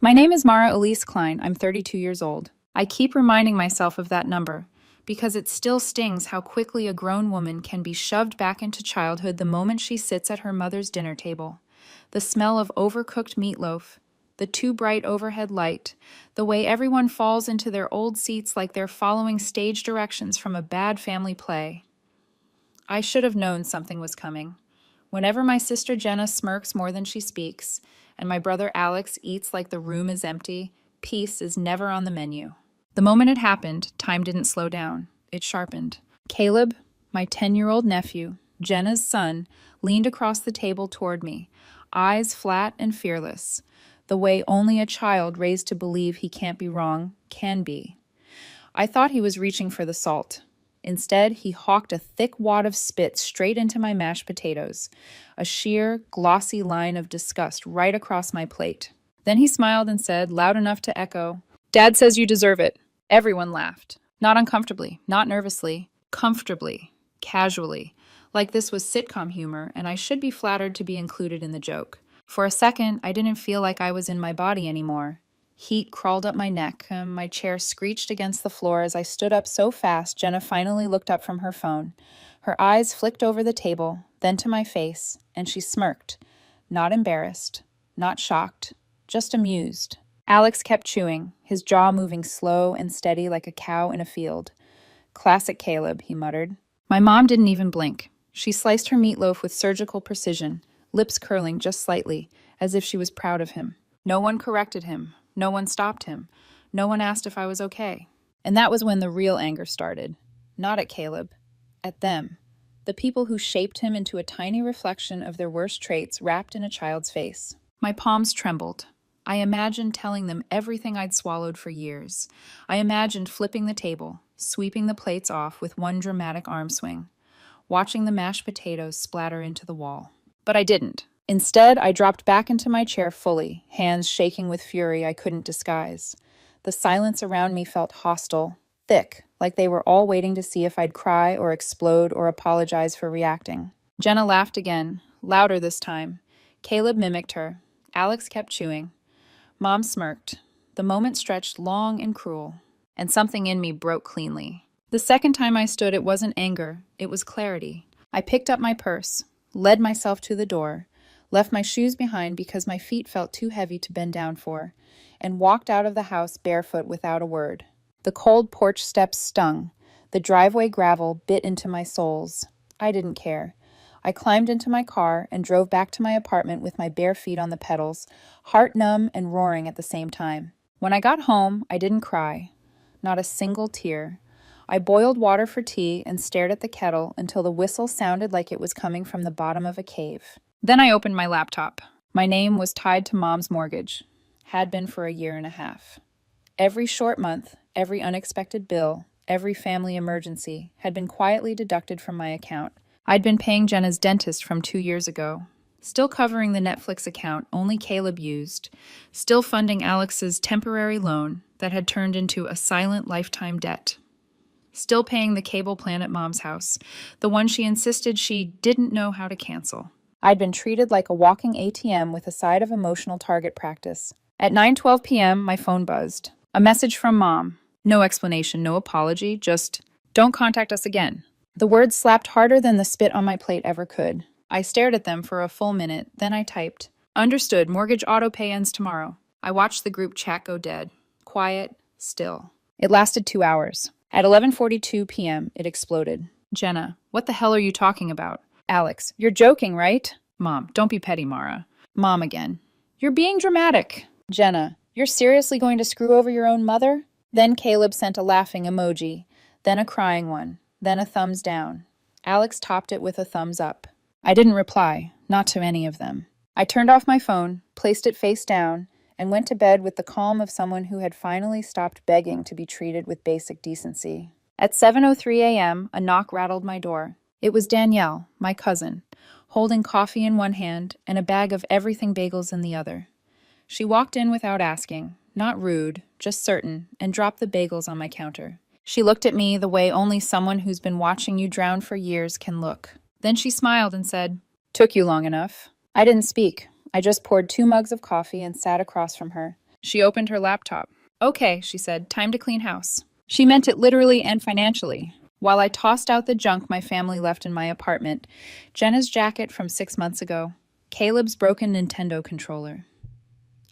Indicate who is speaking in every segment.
Speaker 1: My name is Mara Elise Klein. I'm 32 years old. I keep reminding myself of that number because it still stings how quickly a grown woman can be shoved back into childhood the moment she sits at her mother's dinner table. The smell of overcooked meatloaf, the too bright overhead light, the way everyone falls into their old seats like they're following stage directions from a bad family play. I should have known something was coming. Whenever my sister Jenna smirks more than she speaks, and my brother Alex eats like the room is empty, peace is never on the menu. The moment it happened, time didn't slow down. It sharpened. Caleb, my 10-year-old nephew, Jenna's son, leaned across the table toward me, eyes flat and fearless, the way only a child raised to believe he can't be wrong can be. I thought he was reaching for the salt. Instead, he hawked a thick wad of spit straight into my mashed potatoes, a sheer, glossy line of disgust right across my plate. Then he smiled and said, loud enough to echo, "Dad says you deserve it." Everyone laughed. Not uncomfortably, not nervously, comfortably, casually, like this was sitcom humor and I should be flattered to be included in the joke. For a second, I didn't feel like I was in my body anymore. Heat crawled up my neck, and my chair screeched against the floor as I stood up so fast Jenna finally looked up from her phone. Her eyes flicked over the table, then to my face, and she smirked. Not embarrassed, not shocked, just amused. Alex kept chewing, his jaw moving slow and steady like a cow in a field. "Classic Caleb," he muttered. My mom didn't even blink. She sliced her meatloaf with surgical precision, lips curling just slightly, as if she was proud of him. No one corrected him. No one stopped him. No one asked if I was okay. And that was when the real anger started. Not at Caleb. At them. The people who shaped him into a tiny reflection of their worst traits wrapped in a child's face. My palms trembled. I imagined telling them everything I'd swallowed for years. I imagined flipping the table, sweeping the plates off with one dramatic arm swing, watching the mashed potatoes splatter into the wall. But I didn't. Instead, I dropped back into my chair fully, hands shaking with fury I couldn't disguise. The silence around me felt hostile, thick, like they were all waiting to see if I'd cry or explode or apologize for reacting. Jenna laughed again, louder this time. Caleb mimicked her. Alex kept chewing. Mom smirked. The moment stretched long and cruel, and something in me broke cleanly. The second time I stood, it wasn't anger, it was clarity. I picked up my purse, led myself to the door, left my shoes behind because my feet felt too heavy to bend down for, and walked out of the house barefoot without a word. The cold porch steps stung. The driveway gravel bit into my soles. I didn't care. I climbed into my car and drove back to my apartment with my bare feet on the pedals, heart numb and roaring at the same time. When I got home, I didn't cry. Not a single tear. I boiled water for tea and stared at the kettle until the whistle sounded like it was coming from the bottom of a cave. Then I opened my laptop. My name was tied to Mom's mortgage. Had been for a year and a half. Every short month, every unexpected bill, every family emergency had been quietly deducted from my account. I'd been paying Jenna's dentist from 2 years ago. Still covering the Netflix account only Caleb used. Still funding Alex's temporary loan that had turned into a silent lifetime debt. Still paying the cable plan at Mom's house, the one she insisted she didn't know how to cancel. I'd been treated like a walking ATM with a side of emotional target practice. At 9:12 p.m., my phone buzzed. A message from Mom. No explanation, no apology, just, "Don't contact us again." The words slapped harder than the spit on my plate ever could. I stared at them for a full minute, then I typed, "Understood, mortgage auto pay ends tomorrow." I watched the group chat go dead. Quiet, still. It lasted 2 hours. At 11:42 p.m., it exploded. "Jenna, what the hell are you talking about?" Alex, "You're joking, right?" Mom, "Don't be petty, Mara." Mom again, "You're being dramatic." Jenna, "You're seriously going to screw over your own mother?" Then Caleb sent a laughing emoji, then a crying one, then a thumbs down. Alex topped it with a thumbs up. I didn't reply, not to any of them. I turned off my phone, placed it face down, and went to bed with the calm of someone who had finally stopped begging to be treated with basic decency. At 7:03 a.m., a knock rattled my door. It was Danielle, my cousin, holding coffee in one hand and a bag of everything bagels in the other. She walked in without asking, not rude, just certain, and dropped the bagels on my counter. She looked at me the way only someone who's been watching you drown for years can look. Then she smiled and said, "Took you long enough." I didn't speak. I just poured 2 mugs of coffee and sat across from her, She opened her laptop. Okay, she said, time to clean house. She meant it literally and financially. While I tossed out the junk my family left in my apartment, Jenna's jacket from 6 months ago, Caleb's broken Nintendo controller.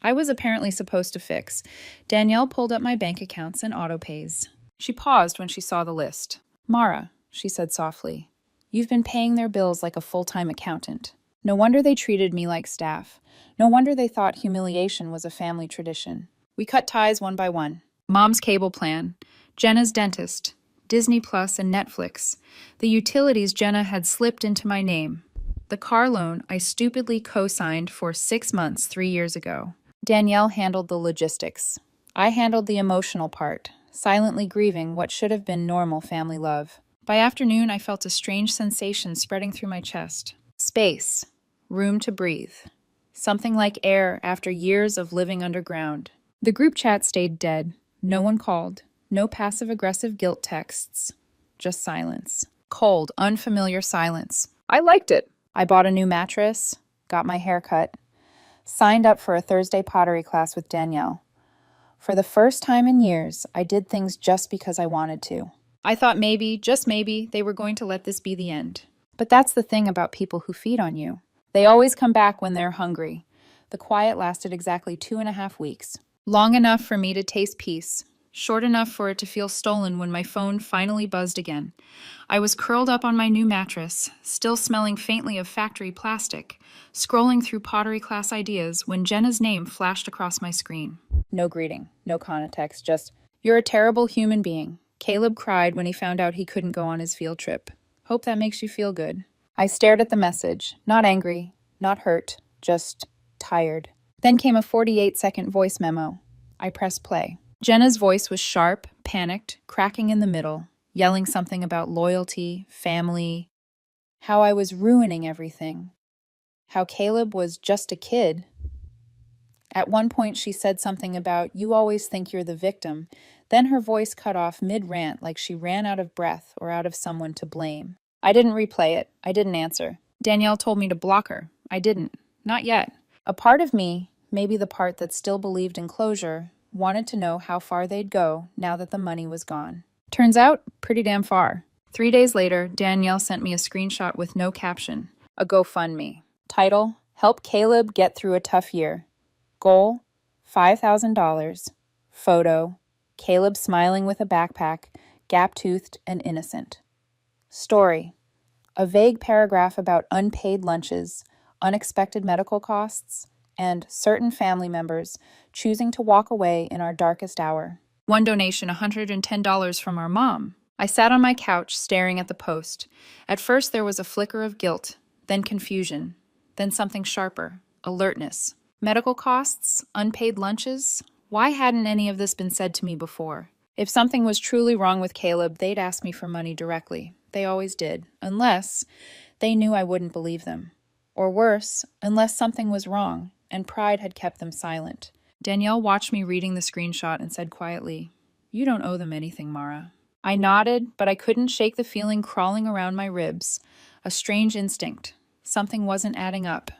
Speaker 1: I was apparently supposed to fix. Danielle pulled up my bank accounts and autopays. She paused when she saw the list. Mara, she said softly, you've been paying their bills like a full-time accountant. No wonder they treated me like staff. No wonder they thought humiliation was a family tradition. We cut ties one by one. Mom's cable plan, Jenna's dentist, Disney Plus and Netflix, the utilities Jenna had slipped into my name, the car loan I stupidly co-signed for 6 months 3 years ago. Danielle handled the logistics. I handled the emotional part, silently grieving what should have been normal family love. By afternoon, I felt a strange sensation spreading through my chest. Space. Room to breathe. Something like air after years of living underground. The group chat stayed dead. No one called. No passive-aggressive guilt texts. Just silence. Cold, unfamiliar silence. I liked it. I bought a new mattress, got my hair cut, signed up for a Thursday pottery class with Danielle. For the first time in years, I did things just because I wanted to. I thought maybe, just maybe, they were going to let this be the end. But that's the thing about people who feed on you. They always come back when they're hungry. The quiet lasted exactly 2.5 weeks. Long enough for me to taste peace. Short enough for it to feel stolen when my phone finally buzzed again. I was curled up on my new mattress, still smelling faintly of factory plastic, scrolling through pottery class ideas when Jenna's name flashed across my screen. No greeting, no context, just, you're a terrible human being. Caleb cried when he found out he couldn't go on his field trip. Hope that makes you feel good. I stared at the message, not angry, not hurt, just tired. Then came a 48-second voice memo. I pressed play. Jenna's voice was sharp, panicked, cracking in the middle, yelling something about loyalty, family, how I was ruining everything, how Caleb was just a kid. At one point she said something about, you always think you're the victim. Then her voice cut off mid-rant like she ran out of breath or out of someone to blame. I didn't replay it. I didn't answer. Danielle told me to block her. I didn't. Not yet. A part of me, maybe the part that still believed in closure, wanted to know how far they'd go now that the money was gone. Turns out, pretty damn far. 3 days later, Danielle sent me a screenshot with no caption. A GoFundMe. Title, Help Caleb Get Through a Tough Year. Goal, $5,000. Photo, Caleb smiling with a backpack, gap-toothed and innocent. Story, a vague paragraph about unpaid lunches, unexpected medical costs, and certain family members choosing to walk away in our darkest hour. One donation, $110 from our mom. I sat on my couch staring at the post. At first there was a flicker of guilt, then confusion, then something sharper, alertness. Medical costs, unpaid lunches. Why hadn't any of this been said to me before? If something was truly wrong with Caleb, they'd ask me for money directly. They always did, unless they knew I wouldn't believe them. Or worse, unless something was wrong, and pride had kept them silent. Danielle watched me reading the screenshot and said quietly, you don't owe them anything, Mara. I nodded, but I couldn't shake the feeling crawling around my ribs. A strange instinct. Something wasn't adding up.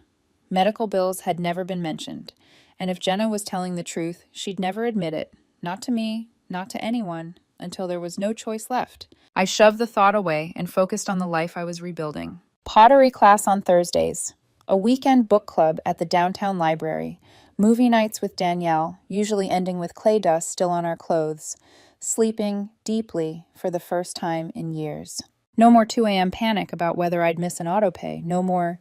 Speaker 1: Medical bills had never been mentioned, and if Jenna was telling the truth, she'd never admit it. Not to me, not to anyone, until there was no choice left. I shoved the thought away and focused on the life I was rebuilding. Pottery class on Thursdays. A weekend book club at the downtown library. Movie nights with Danielle, usually ending with clay dust still on our clothes. Sleeping deeply for the first time in years. No more 2 a.m. panic about whether I'd miss an autopay. No more,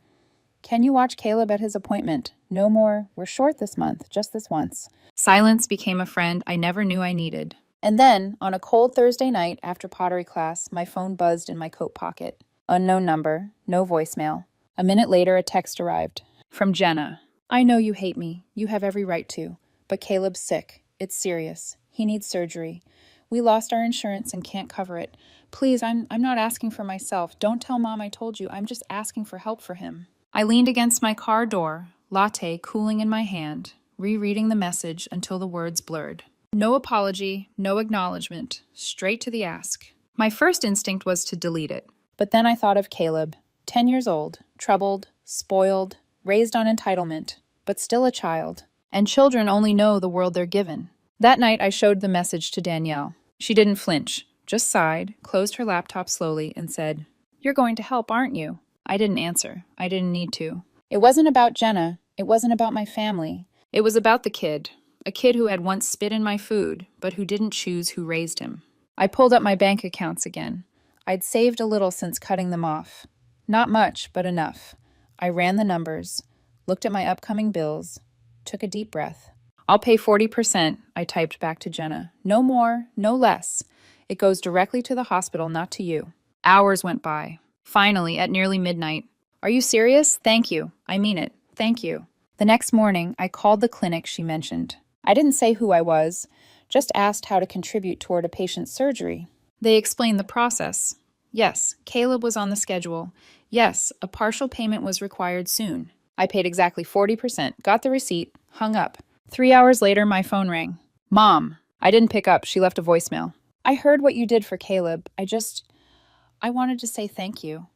Speaker 1: can you watch Caleb at his appointment? No more, we're short this month, just this once. Silence became a friend I never knew I needed. And then, on a cold Thursday night after pottery class, my phone buzzed in my coat pocket. Unknown number, no voicemail. A minute later, a text arrived. From Jenna. I know you hate me. You have every right to. But Caleb's sick. It's serious. He needs surgery. We lost our insurance and can't cover it. Please, I'm not asking for myself. Don't tell Mom I told you. I'm just asking for help for him. I leaned against my car door, latte cooling in my hand, rereading the message until the words blurred. No apology, no acknowledgement, straight to the ask. My first instinct was to delete it. But then I thought of Caleb, 10 years old, troubled, spoiled, raised on entitlement, but still a child. And children only know the world they're given. That night, I showed the message to Danielle. She didn't flinch, just sighed, closed her laptop slowly, and said, "You're going to help, aren't you?" I didn't answer. I didn't need to. It wasn't about Jenna. It wasn't about my family. It was about the kid. A kid who had once spit in my food, but who didn't choose who raised him. I pulled up my bank accounts again. I'd saved a little since cutting them off. Not much, but enough. I ran the numbers, looked at my upcoming bills, took a deep breath. "I'll pay 40%, I typed back to Jenna. No more, no less. It goes directly to the hospital, not to you." Hours went by. Finally, at nearly midnight, "Are you serious? Thank you. I mean it. Thank you." The next morning, I called the clinic she mentioned. I didn't say who I was, just asked how to contribute toward a patient's surgery. They explained the process. Yes, Caleb was on the schedule. Yes, a partial payment was required soon. I paid exactly 40%, got the receipt, hung up. 3 hours later, my phone rang. "Mom." I didn't pick up. She left a voicemail. "I heard what you did for Caleb. I wanted to say thank you.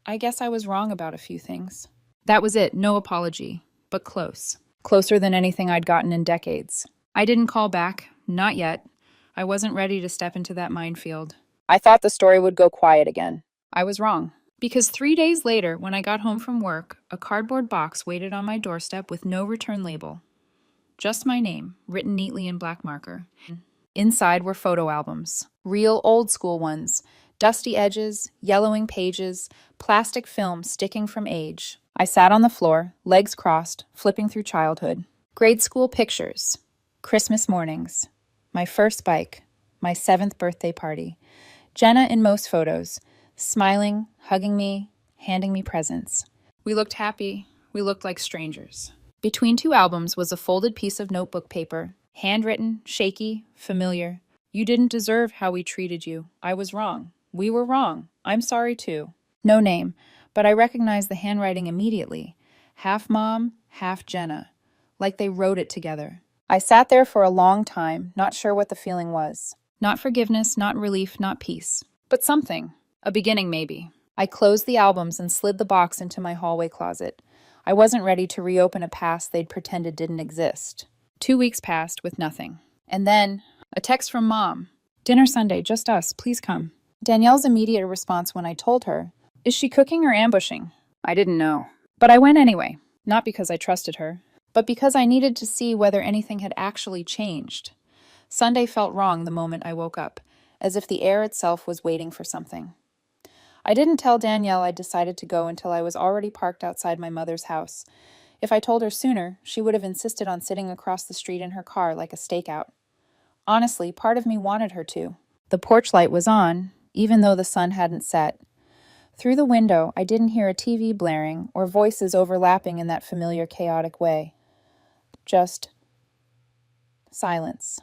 Speaker 1: I guess I was wrong about a few things." That was it. No apology, but close. Closer than anything I'd gotten in decades. I didn't call back. Not yet. I wasn't ready to step into that minefield. I thought the story would go quiet again. I was wrong. Because 3 days later, when I got home from work, a cardboard box waited on my doorstep with no return label. Just my name, written neatly in black marker. Inside were photo albums. Real old-school ones. Dusty edges, yellowing pages, plastic film sticking from age. I sat on the floor, legs crossed, flipping through childhood. Grade school pictures. Christmas mornings. My first bike. My 7th birthday party. Jenna in most photos. Smiling, hugging me, handing me presents. We looked happy. We looked like strangers. Between 2 albums was a folded piece of notebook paper. Handwritten, shaky, familiar. "You didn't deserve how we treated you. I was wrong. We were wrong. I'm sorry too." No name, but I recognized the handwriting immediately. Half mom, half Jenna. Like they wrote it together. I sat there for a long time, not sure what the feeling was. Not forgiveness, not relief, not peace. But something. A beginning, maybe. I closed the albums and slid the box into my hallway closet. I wasn't ready to reopen a past they'd pretended didn't exist. 2 weeks passed with nothing. And then, a text from Mom. "Dinner Sunday, just us, please come." Danielle's immediate response when I told her, "Is she cooking or ambushing?" I didn't know. But I went anyway. Not because I trusted her, but because I needed to see whether anything had actually changed. Sunday felt wrong the moment I woke up, as if the air itself was waiting for something. I didn't tell Danielle I'd decided to go until I was already parked outside my mother's house. If I told her sooner, she would have insisted on sitting across the street in her car like a stakeout. Honestly, part of me wanted her to. The porch light was on, even though the sun hadn't set. Through the window, I didn't hear a TV blaring or voices overlapping in that familiar chaotic way. Just silence.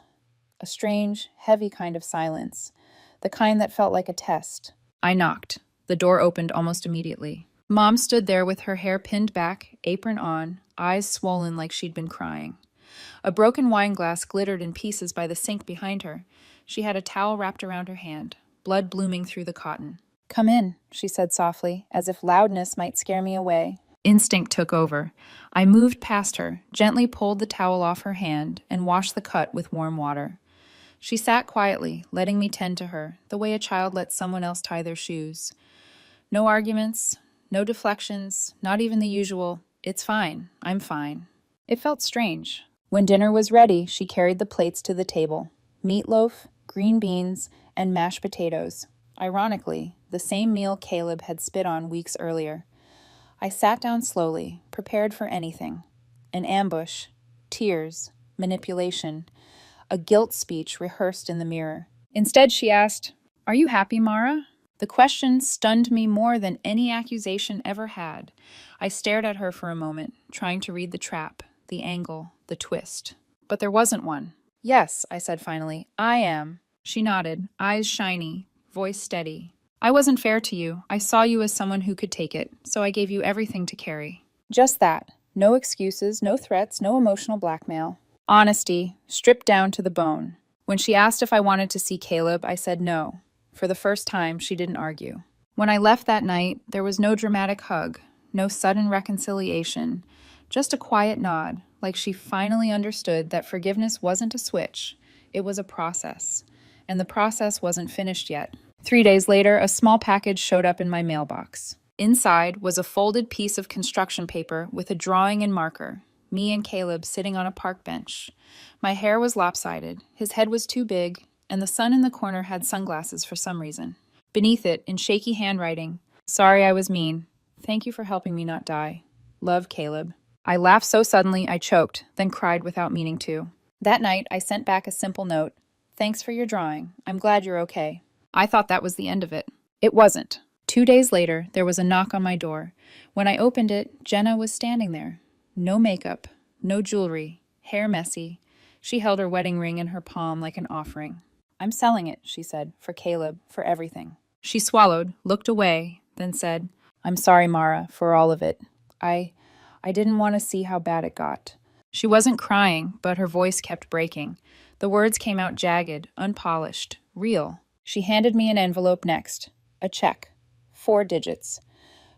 Speaker 1: A strange, heavy kind of silence. The kind that felt like a test. I knocked. The door opened almost immediately. Mom stood there with her hair pinned back, apron on, eyes swollen like she'd been crying. A broken wine glass glittered in pieces by the sink behind her. She had a towel wrapped around her hand, blood blooming through the cotton. "Come in," she said softly, as if loudness might scare me away. Instinct took over. I moved past her, gently pulled the towel off her hand, and washed the cut with warm water. She sat quietly, letting me tend to her, the way a child lets someone else tie their shoes. No arguments, no deflections, not even the usual, "It's fine, I'm fine." It felt strange. When dinner was ready, she carried the plates to the table. Meatloaf, green beans, and mashed potatoes. Ironically, the same meal Caleb had spit on weeks earlier. I sat down slowly, prepared for anything. An ambush, tears, manipulation, a guilt speech rehearsed in the mirror. Instead, she asked, "Are you happy, Mara?" The question stunned me more than any accusation ever had. I stared at her for a moment, trying to read the trap, the angle, the twist. But there wasn't one. "Yes," I said finally, "I am." She nodded, eyes shiny, voice steady. "I wasn't fair to you. I saw you as someone who could take it, so I gave you everything to carry." Just that. No excuses, no threats, no emotional blackmail. Honesty, stripped down to the bone. When she asked if I wanted to see Caleb, I said no. For the first time, she didn't argue. When I left that night, there was no dramatic hug, no sudden reconciliation, just a quiet nod, like she finally understood that forgiveness wasn't a switch, it was a process. And the process wasn't finished yet. 3 days later, a small package showed up in my mailbox. Inside was a folded piece of construction paper with a drawing and marker. Me and Caleb sitting on a park bench. My hair was lopsided, his head was too big, and the son in the corner had sunglasses for some reason. Beneath it, in shaky handwriting, "Sorry I was mean. Thank you for helping me not die. Love, Caleb." I laughed so suddenly I choked, then cried without meaning to. That night, I sent back a simple note. "Thanks for your drawing. I'm glad you're okay." I thought that was the end of it. It wasn't. 2 days later, there was a knock on my door. When I opened it, Jenna was standing there. No makeup, no jewelry, hair messy. She held her wedding ring in her palm like an offering. "I'm selling it," she said, "for Caleb, for everything." She swallowed, looked away, then said, "I'm sorry, Mara, for all of it. I didn't want to see how bad it got." She wasn't crying, but her voice kept breaking. The words came out jagged, unpolished, real. She handed me an envelope next. A check. 4 digits.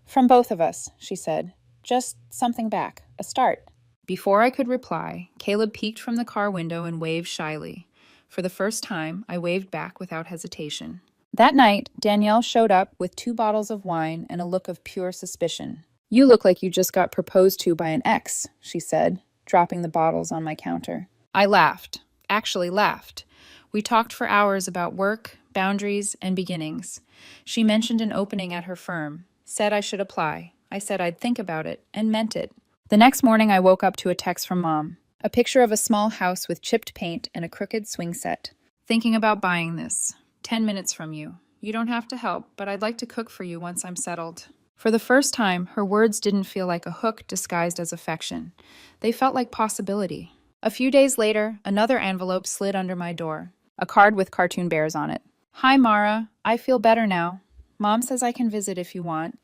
Speaker 1: "From both of us," she said. "Just something back. A start." Before I could reply, Caleb peeked from the car window and waved shyly. For the first time, I waved back without hesitation. That night, Danielle showed up with 2 bottles of wine and a look of pure suspicion. "You look like you just got proposed to by an ex," she said, dropping the bottles on my counter. I laughed. Actually laughed. We talked for hours about work, boundaries, and beginnings. She mentioned an opening at her firm, said I should apply. I said I'd think about it, and meant it. The next morning I woke up to a text from Mom. A picture of a small house with chipped paint and a crooked swing set. "Thinking about buying this. 10 minutes from you. You don't have to help, but I'd like to cook for you once I'm settled." For the first time, her words didn't feel like a hook disguised as affection. They felt like possibility. A few days later, another envelope slid under my door. A card with cartoon bears on it. "Hi, Mara. I feel better now. Mom says I can visit if you want.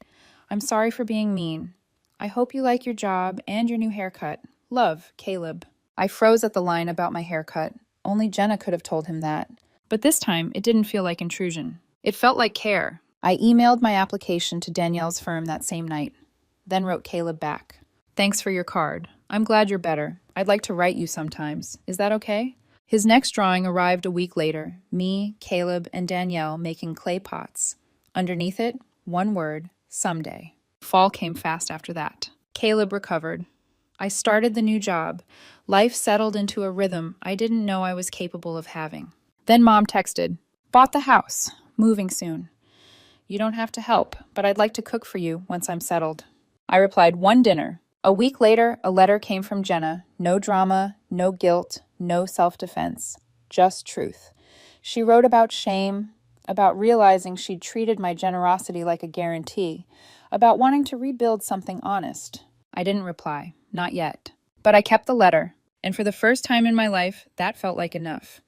Speaker 1: I'm sorry for being mean. I hope you like your job and your new haircut. Love, Caleb." I froze at the line about my haircut. Only Jenna could have told him that. But this time, it didn't feel like intrusion. It felt like care. I emailed my application to Danielle's firm that same night, then wrote Caleb back. "Thanks for your card. I'm glad you're better. I'd like to write you sometimes. Is that okay?" His next drawing arrived a week later, me, Caleb, and Danielle making clay pots. Underneath it, one word, someday. Fall came fast after that. Caleb recovered. I started the new job. Life settled into a rhythm I didn't know I was capable of having. Then Mom texted, "Bought the house. Moving soon. You don't have to help, but I'd like to cook for you once I'm settled." I replied, "One dinner." A week later, a letter came from Jenna. No drama, no guilt, no self-defense. Just truth. She wrote about shame, about realizing she'd treated my generosity like a guarantee, about wanting to rebuild something honest. I didn't reply. Not yet. But I kept the letter, and for the first time in my life, that felt like enough.